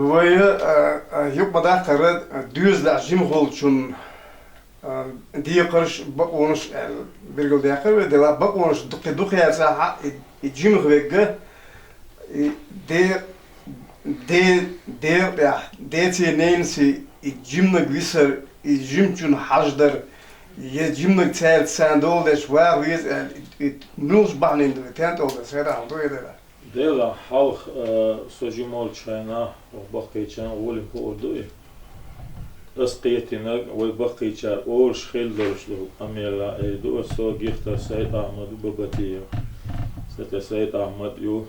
ويا يبقى ده قرر دوز لعجيم هولشون دي قرش بقونش بيرجل ده قرر ده بقونش دقي يا ساعة يجيم غيجة دي دي دي تنين سي يجيم نقيسر يجيم جون حجدر يجيم نقتال ساندول ده شوار ويز نوش بعنين ده تانت أول سيرة عم دوي ده Dela halk sojimolčajna bakıçan olim ordu. Asqiyetine ve bakıçar or şhildorşlu amela edu so gihta Said Ahmed babatiyo. Said Ahmed yo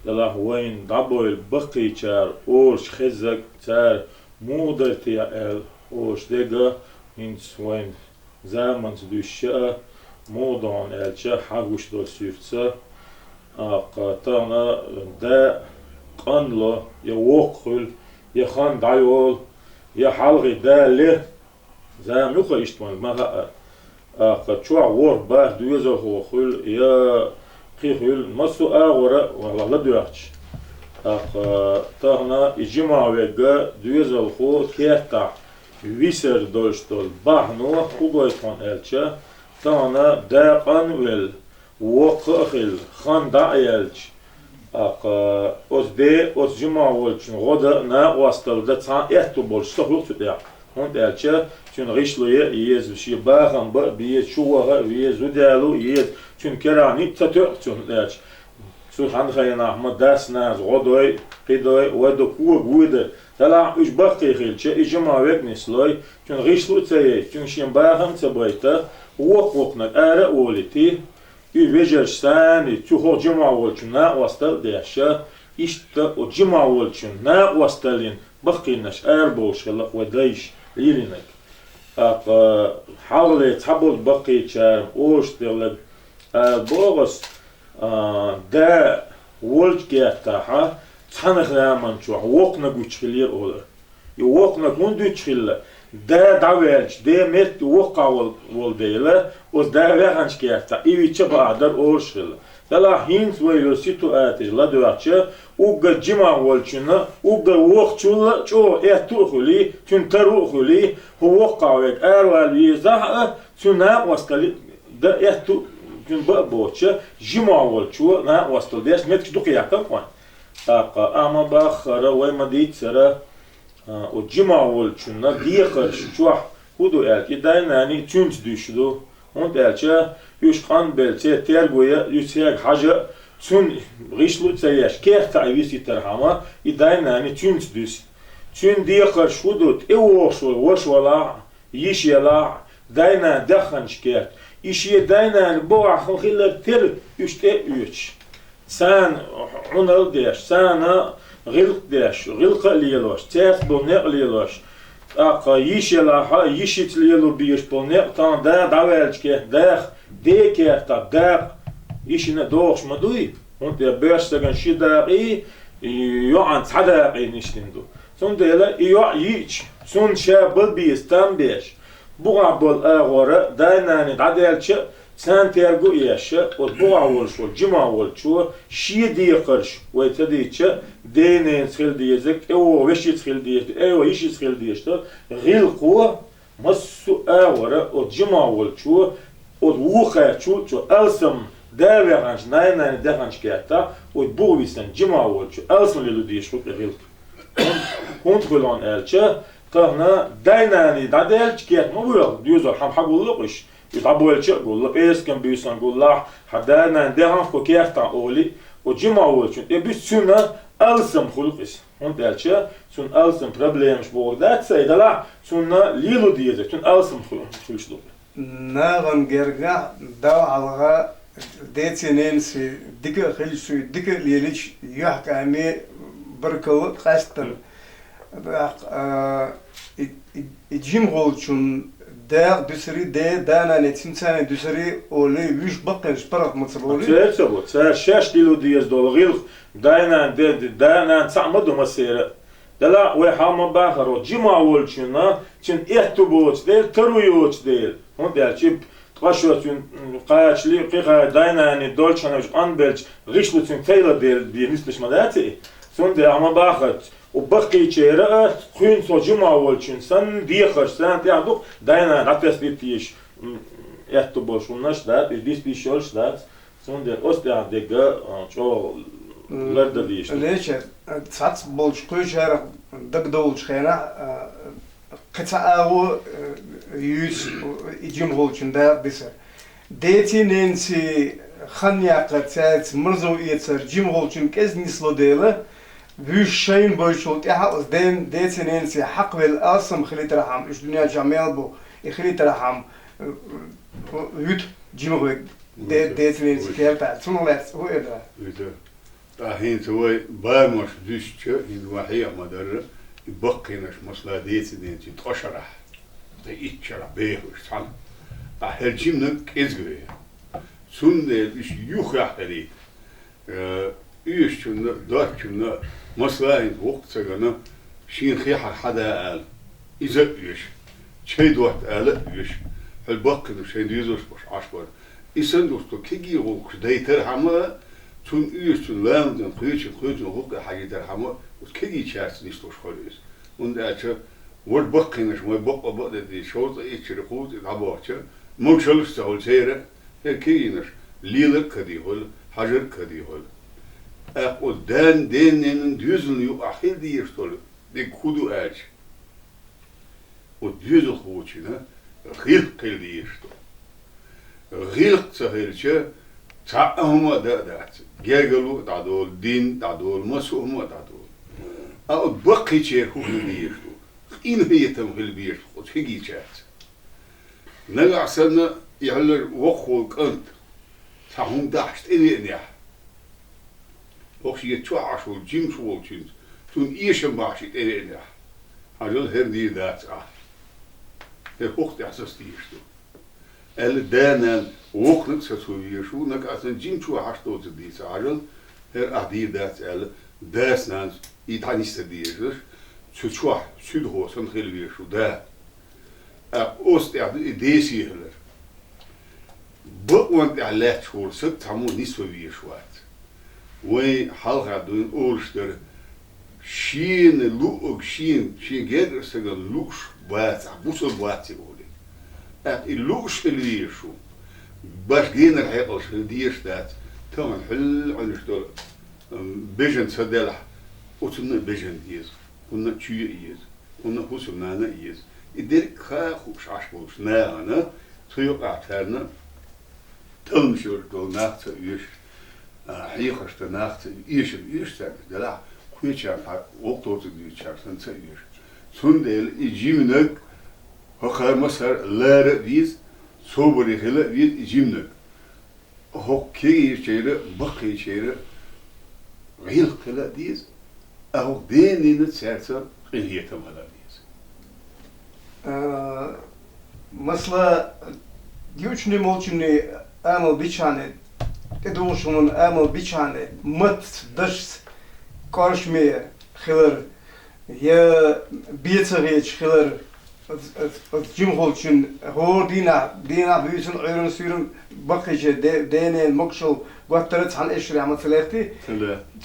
dela wayn daboil bakıçar or şhizak tar muderti el or şdega ins wayn zaman düşe modan elçe haguş do süfsa قطعنا دا قنلة يوقل يخان دايول يحلغي دا له زام يخل اشتمان ما قطشوا ور باه دويزا هو خل يا قيخل مسو آغورا والله لا دوارش قطعنا إجماع ويقا دويزا هو كيرتا ويسر دولشتول باه نوح قبويتان الچا تانا دا قنول وقخل خان دايلش اوز دي اوز جمع ولشن غدا نا واستل ده تان احتو بول شتوق تدع هون دالچا چون ريشلويه يز شي باغان با بي شوغا ويز ودالو يز چون كراني تتو چون دالچ سو خان خينا احمد داس ناز غدوي قيدوي ودو كو غود تلا اش بقي خيلچ اجمع وك نسلوي چون ريشلو تسي چون شي باغان تبايتا وقنا اره اولتي Üvejersen, tüho cima olçuna vastal değişe, işte o cima olçuna vastalin, bakınış erboşla ve değiş lirinek. Havle tabul bakıçar, oş devlet, boğaz da olç gehtaha, tanıklaman çoğu, okna güçkilir olur. Okna güçkilir. Da davelç, da met oqa vol deyla, o da verhanç kerta, iviçe bağdar orşil. Dala hins veylo situatij la duaçı, uga cima volçuna, uga oqçula, ço etuhuli, tün taruhuli, hu oqa vek erval vizah, tün na vastali da etu tün boçı, cima volçu na vastal des met duqiyaka kwan. Ama baxara ve maditsara o cima olçuna diye karşı çuah hudu elki daynani tünç düşdü on elçe yuşkan belçe tergoya yüksek hacı tün rişlu tsayaş kerta avisi terhama daynani tünç düş tün diye karşı hudu woşwala yişyala dayna dakhanç kert işe daynani bu ahiller ter üçte üç sen onal deş sana غلق داش غلق ليلوش تاس بونق ليلوش يشلا يشيت ليلو بيش بونق تان دا داوالچke داخ ديكرتا دا يشنا دوخش مدوي und der börstagan shidaqi yo an sadaqi nishtindo son dela yo yiç son shabul bistan besh buğa bol agora daynani dadelchi sen tergu yaşa o buğa olşu cima olşu şi diye qarş ve tadiçe denen xil diyecek o veşi xil diyecek o işi xil diyecek gilqu masu agora o cima olşu o vuxa çu alsam daveranj naynan dahanç kata o bu visen cima olşu alsam lelu diyecek gilq kontrolan elçe tahna daynani dadelç ket mu bu diyor ham hagulluq iş يطبولش يقول له إيش كان بيسون يقول له حدانا دهان كوكيرتا أولي وجمع أولش يبي سنة ألسم خلقش هون تالشة سن ألسم problems بوردات سيدلا سنة ليلو ديزك سن ألسم خلقش دوك ناغن جرجع دوا على ديتينين سي ديك خلشوا ديك ليلش يحكي بركل قاستن يجيم غولشون داغ دوسري دانا نتسنسان دوسري اولي ويش بقى شبرق متصبولي تسبو تساش ديلو ديز دول غيل دانا تعمدو مسيرة دلا وحاما باخرو جمع ولشنا تن احتبوش ديل ترويوش ديل هون دالشيب تقاشو تن قاچلي قيقا دانا ني دولشنا وش انبلش غيشلو تن تيلا ديل بينسلش مداتي سون دي اما باخت وبقي شيرة خين صجمع والشين سن ديخش سن تعدو داينا عتس بيتيش يحتبوش ونش دات ديس بيشولش دات سون der Osterdecke شو لرد ديش ليش ساعات بولش كل شهر دق دول شخينا قطع أو يوز يجيم هولشن ده بس ديتي ننسي خانيا قطعت مرزو يتر جيم هولشن كز نسلو ديله ويش شين بولشوت يحقق دين ديتي ننسي حق بالأصم خليت رحم إيش دنيا جميل بو يخليت رحم ويت جيم هو ديتي ننسي كيف بعد شنو لات هو إذا هين توي بامش ديشتش إن وحيا مدرة يبقينش مسلا ديتي ننسي تشرح تيتشرح بيهوش سان هالجيمنك إزغري سند إيش يخرح هذي إيش كنا دار كنا مسلا إن وقت سجنا شين خيحة حدا قال إذا إيش شيء دوت قال إيش هالبقين شيء ديزوش بش عشبر إنسان دوستو كيجي وقت دايتر حما تون إيش تون لام تون خيش وقت حاجة تر حما وكيجي شارس نيستوش خالص وندأت ورد بقينش ما بقى دي شوط إيش رقود العبارة مو شلش تقول سيرة كينش ليلك كدي هول حجر كدي هول أقول دين ديزل يو أخير دي يشتغل دي كودو أج وديزل خوتشنا غير كل دي يشتغل غير تهيرش تعهم دات جعلوا تعدول دين تعدول مسوم تعدول أقول بقي شيء هو اللي يشتغل إن هي تمهل بيشتغل هيجي شات نلعب سنة يعلر وقول كنت تهم داشت إني إنيح وقت يتوعش والجيم شو والجيم تون إيشم باشيت إني إنيح هذول هردي ذات وقت أساس تيشتو دانا وقت ستوي شو نك أصلا جيم شو عشتو تديس هذول أدي ذات داس ناس يتعني استديش شو هو سنخيل شو ده أوست يعني ديسي هلر بقوان على شور ست همو نسوي شوات وين حلقة دون أولشتر شين لوك شين جدر سجل لوش بات بوصل بات يقولي اللوش اللي يشو باش جينا الحقيقة اللي ديش ذات تمام حل على شتول بيجن سدلح وتنا بيجن يز كنا تشي يز كنا حسب نانا يز إديك خوش عشبوش نانا تيوق عترنا تمشي دول ناخت يش حيخش ناخت يش تاني دلا كويتشا وقتو تدي تشارسن تيش سندل يجيمنك هخر مسر لار ديز صوبري خلا ديز يجيمنك هو كي شيره بقي شيره غير خلا ديز أو دين نتسارسر إن هي تمهلا مثلا ديوشني مولشني أمل بيشانه تدوشون أمل بيشانه مت دشت كارشمي خير يا بيتريج خير جيم هولشن هو دينا بيوسن عيرن سيرن بقيجة دينين مكشل قطرت عن إشري عم ثلاثي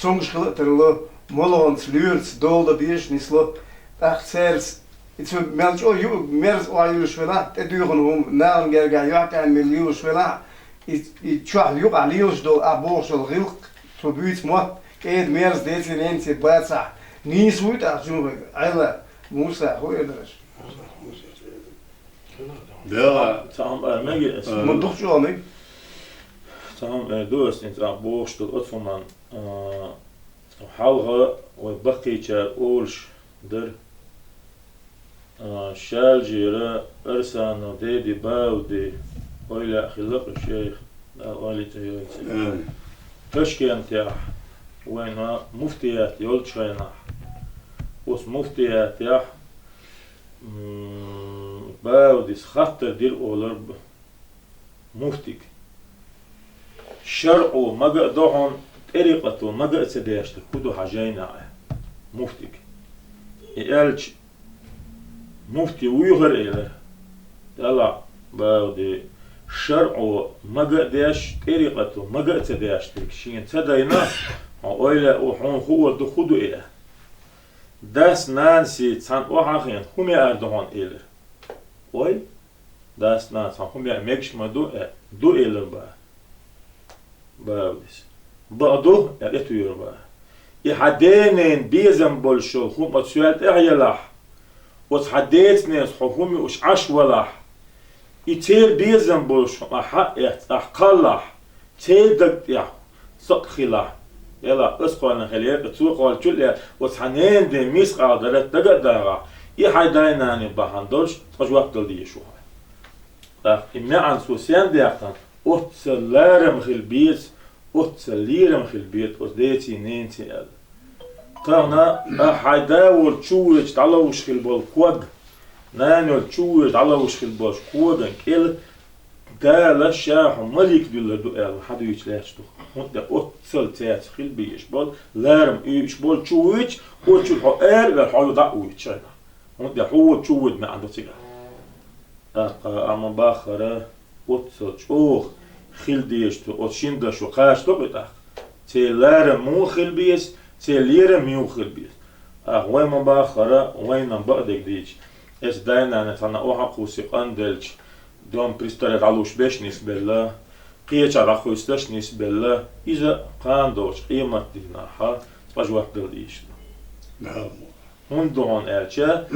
تونش خلق ترلو مولون سليرس دولة ديش نسلو أخسرس Het is meldt je meer waar jullie willen. Het duurt gewoon na een keer gaan en miljoen willen. Het tja je aan liefst door abortus heel probeert maar het meer deze mensen bij niet zo uit als je alle moest hoor dus. Ja, تام ماجي ما تدخش على تام دوست انت abortus door ottoman حلقة وبقي تشاولش در شال جيرا أرسانو ديدي باودي وإلى خلق الشيخ قالي تيوتي تشكين تياح وين مفتيات يولتشيناح وس مفتيات ياح باودي سخطر دير أولرب مفتيك شرعو مقا دوحون طريقته مقا تديشت كدو حاجينا مفتيك يالج مفتي ويغر إله طلع باودي شرعه مقا ديش طريقته مقا تديش تكشين تدينا وإلى وحون هو دخودو إله das nansi san ohachen humi Erdoğan elir. Oy das nan san humi mekşma du elir ba. Babis. Ba'du etüyor ba. İhadenen bizem bolşol hum atsuat ehyalah. وتحديتني حكومي وش عش ولا يتير بيزن بوش حق أحقله تيدك يا سقخلا يلا أسقنا خليه تسوق والكل وتحنين دي ميس قادرة تقدرها يحيديناني بهندوش تجوق دلدي شو هاي إما عن سوسيان دياقتن أتسلارم خل بيت أتسليرم خل بيت أتديتي نينتي تانا حيداول تشوج تعلوش في البلكوج نانو تشوج تعلوش في البلكوج كيل قال الشاح ملك دول دوال حد يتلاشتو هنت أتصل تاس في البيش بول لارم إيش بول تشوج وتشو حقار والحلو دعوة شيء هنت هو تشوج ما عنده سجى أما باخرة أتصل شوخ خيل ديشتو أتشين دشو قاشتو بتاع تي لارم مو خيل بيس تيليرة ميوخل بيت وين ما باخرة وين ما بقدك ديش إيش داينا نتانا أوحق وسيقان دلش دوم بريستارت علوش بيش نسبة الله قيش عراقو يستش نسبة الله إذا قان دوش قيمة ديناها تباج وقت دليش نعم هون دون إلشة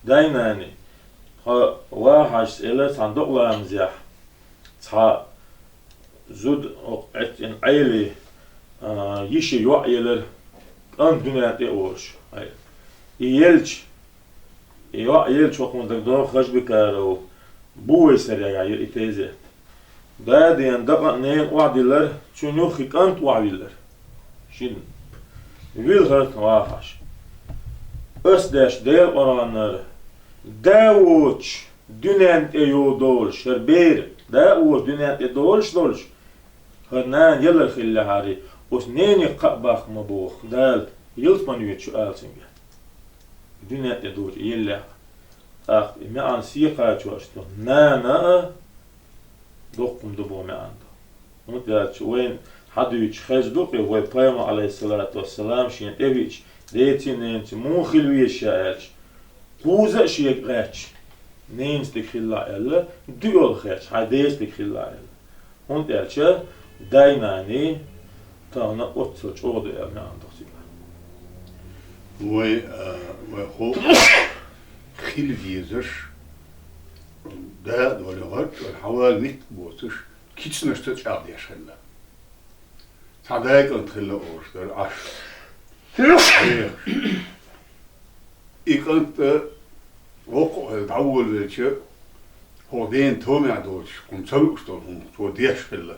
دايناني واحد إلا صندوق لامزيح تا زود إن عيلي يشي يوعيلر أن دنيا تقولش يلش يلش وقت دكتور خش بكارو بوي سريع يتيزه بعد يندق نين وعديلر شنو خيكانت وعديلر شين ويل هرت واحش أسداش دير أرانر داوتش دنيا تيودول شربير داوتش دنيا تيودولش هرنان يلر خيل هاري وسنيني قباخ مبوخ دال يلتمن يتشو آلسنجا دنيا تدور يلا ما عن سيقا تشوشتو نانا دوقم دبو ما عنده متى وين حد يتخز دوقي هو بيام عليه الصلاة والسلام شين إبيش ديتي نينتي مو خلوية شاعرش بوزا شيك غاتش نينس تخيلا إلا ديول غاتش هايديس تخيلا إلا هون تالشا دايناني تانا أتصل شغل يعني عندك سيلا. وهو خيل فيزش ده ولا غد والحوال نت بوتش كيتش نشتت عادي شلا. تعداك أنت خلا أورش ده عش. إيه كنت وقع الأول شيء هو دين تومي عدوش كم سلوك شتون هو ديش خلا.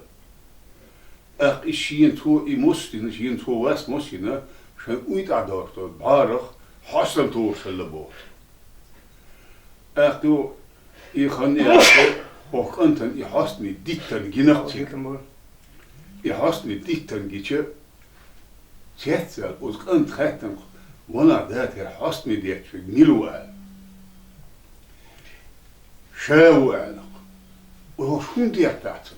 إشين تو إموستين إشين تو واس موستينا شان أويت عدار تو بارخ حصل تو شلا بور. تو يخني وكأنتن يحسني ديتن جنقتي. يحسني ديتن جيتش. تيتسل وكأنت خاتن وانا ذات يحسني ديتش نيلوال. شاوال. وهو شون ديتاتن.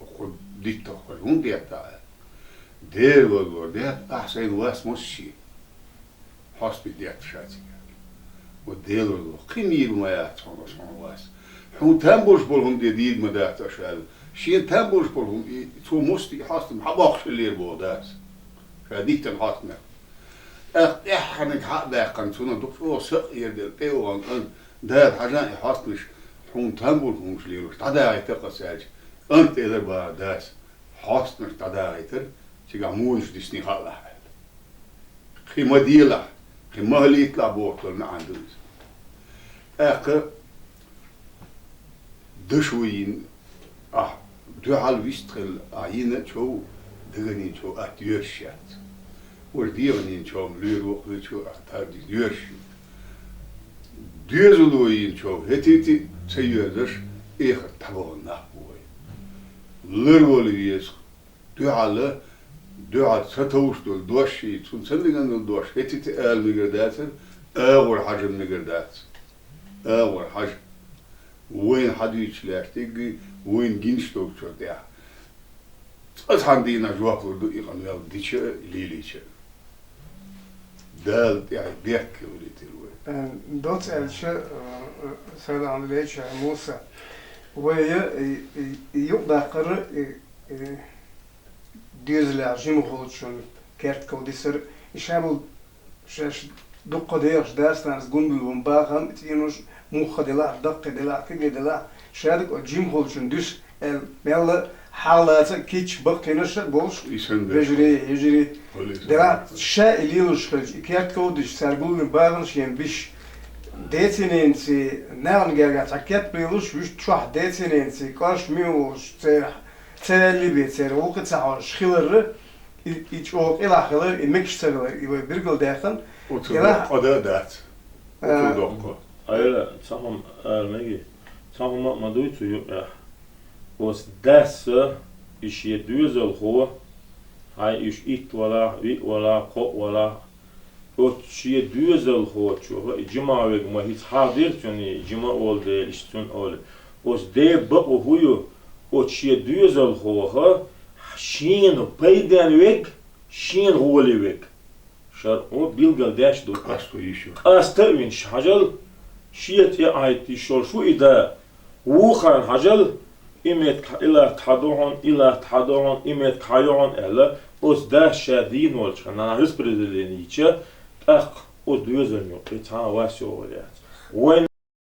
وخد ديتو خلون ديتا دير والله ديت أحسن واس مشي حسب ديت شاتي ودير والله قيميل ما يعطون واس حون تنبوش بولهم ديد ما دات أشال شين تنبوش بولهم تو مستي حاسم حباخش اللي بودات فديت الحاسمة إحنا حق باقن تونا دكتور سقير دير تيوان كان دار حاجة حاسمش حون تنبوش ليروش تعدا يتقصاج أنت إذا بعداس حاصل تعدايتر تيجا موش ديسني خلا خيمة ديلا خيمة اللي يطلع بورتل ما عندوش دشوين دو على ويستخل عينة شو دغني شو أتيرشات ورديرني شو مليرو شو أتاردي يرشي ديزلوين شو هتيتي سيادش إيه تبغنا لروليس دو على ستوش دول دوشي تون سندين دول دوش هتي آل مقرداتر أول حاجة مقردات أول حاجة وين حديش لاكتيجي وين جينشتوك شو ده أتحن دينا جواب دو إيقان يال ديشة ليليشة دال يعني بيحكي وليت الوقت دوت الشيء سلام عليك موسى وهي يبقى قرر ديزل جيم هولشون كارت كوديسر يشابل شاش دقة ديرش داستان زقون بيوم باهم تينوش موخة دلا دقة دلا كده دلا شادك جيم هولشون دوس بيلا حالات كيتش بقى نشر بولش يجري دلا شا الليلوش خرج كارت كوديش سرقون باهم شين بيش ديتينين سي نعم جاعد تكيت بيلوش وش تروح ديتينين سي كارش ميوش تالي بيتر وقت ساعة شخير إيش أوك إلى خير إمكش تغير يبغى بيرجل داخل إلى قدر دات أيوة صحهم المجي صحهم ما دويتو يبقى بس داس إيش يدوزل هو هاي إيش إيت ولا وي ولا قو ولا وشي دوزل هو شو جماعة ما هي حاضر يعني جماعة أول ده إشتون أول بس ده بقى هو وشي دوزل هو شين بيدان ويك شين هولي ويك شر هو بيلقى داش دو أستو يشوف أستوين حجل شيت يا عيتي شو إذا وخان حجل إمت إلى تحدوهن إمت كايوهن إلا بس ده شادين والش أنا هسبر اللي نيجي أخ ودوزن يو إتها واسيو وليات وين